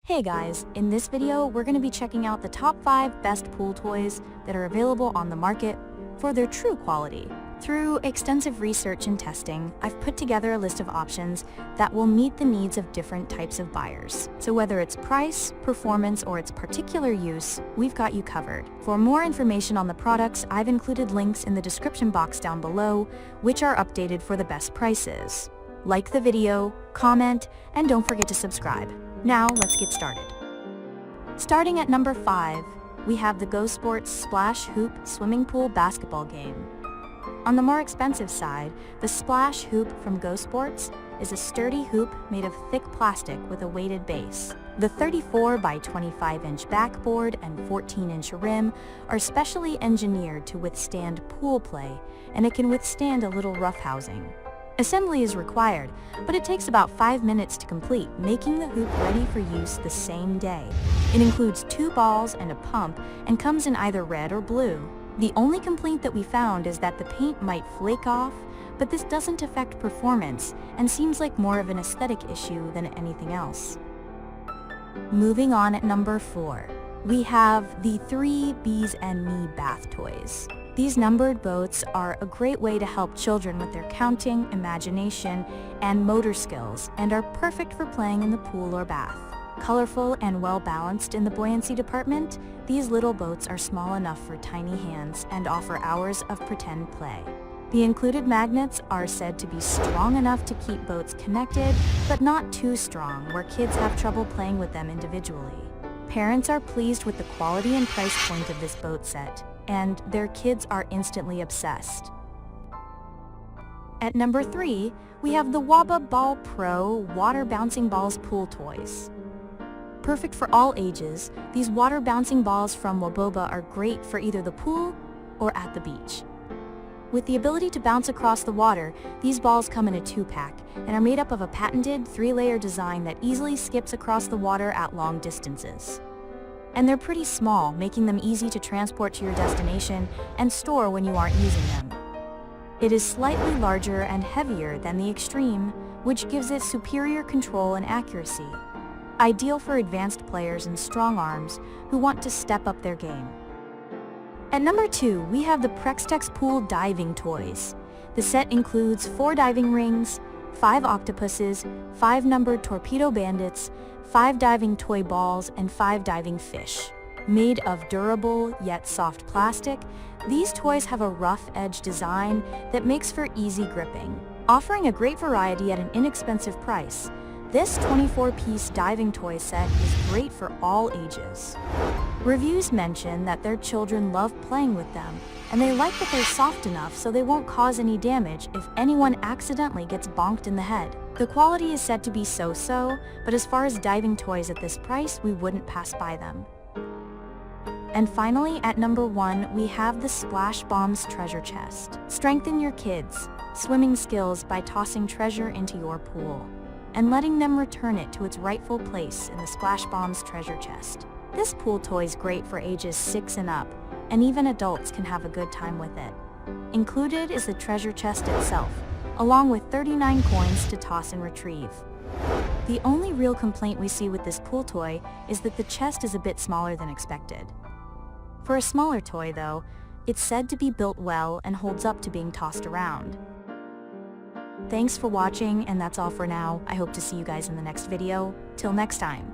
Hey guys, in this video we're going to be checking out the top 5 best pool toys that are available on the market for their true quality. Through extensive research and testing, I've put together a list of options that will meet the needs of different types of buyers. So whether it's price, performance, or its particular use, we've got you covered. For more information on the products, I've included links in the description box down below, which are updated for the best prices. Like the video, comment, and don't forget to subscribe. Now, let's get started. Starting at number 5, we have the GoSports Splash Hoop Swimming Pool Basketball Game. On the more expensive side, the Splash Hoop from GoSports is a sturdy hoop made of thick plastic with a weighted base. The 34 by 25 inch backboard and 14-inch rim are specially engineered to withstand pool play, and it can withstand a little roughhousing. Assembly is required, but it takes about 5 minutes to complete, making the hoop ready for use the same day. It includes 2 balls and a pump and comes in either red or blue. The only complaint that we found is that the paint might flake off, but this doesn't affect performance and seems like more of an aesthetic issue than anything else. Moving on at number 4, we have the 3 Bees and Me bath toys. These numbered boats are a great way to help children with their counting, imagination, and motor skills, and are perfect for playing in the pool or bath. Colorful and well-balanced in the buoyancy department, these little boats are small enough for tiny hands and offer hours of pretend play. The included magnets are said to be strong enough to keep boats connected, but not too strong where kids have trouble playing with them individually. Parents are pleased with the quality and price point of this boat set, and their kids are instantly obsessed. At number 3, we have the Waboba Ball Pro Water Bouncing Balls Pool Toys. Perfect for all ages, these water bouncing balls from Waboba are great for either the pool or at the beach. With the ability to bounce across the water, these balls come in a 2-pack and are made up of a patented 3-layer design that easily skips across the water at long distances. And they're pretty small, making them easy to transport to your destination and store when you aren't using them. It is slightly larger and heavier than the Extreme, which gives it superior control and accuracy. Ideal for advanced players and strong arms who want to step up their game. At number 2, we have the Prextex Pool Diving Toys. The set includes 4 diving rings, 5 octopuses, 5 numbered torpedo bandits, 5 diving toy balls, and 5 diving fish. Made of durable yet soft plastic, these toys have a rough edge design that makes for easy gripping. Offering a great variety at an inexpensive price, this 24-piece diving toy set is great for all ages. Reviews mention that their children love playing with them, and they like that they're soft enough so they won't cause any damage if anyone accidentally gets bonked in the head. The quality is said to be so-so, but as far as diving toys at this price, we wouldn't pass by them. And finally, at number 1, we have the Splash Bombs Treasure Chest. Strengthen your kids' swimming skills by tossing treasure into your pool and letting them return it to its rightful place in the Splash Bombs Treasure Chest. This pool toy is great for ages 6 and up, and even adults can have a good time with it. Included is the treasure chest itself, along with 39 coins to toss and retrieve. The only real complaint we see with this pool toy is that the chest is a bit smaller than expected. For a smaller toy though, it's said to be built well and holds up to being tossed around. Thanks for watching, and that's all for now. I hope to see you guys in the next video. Till next time.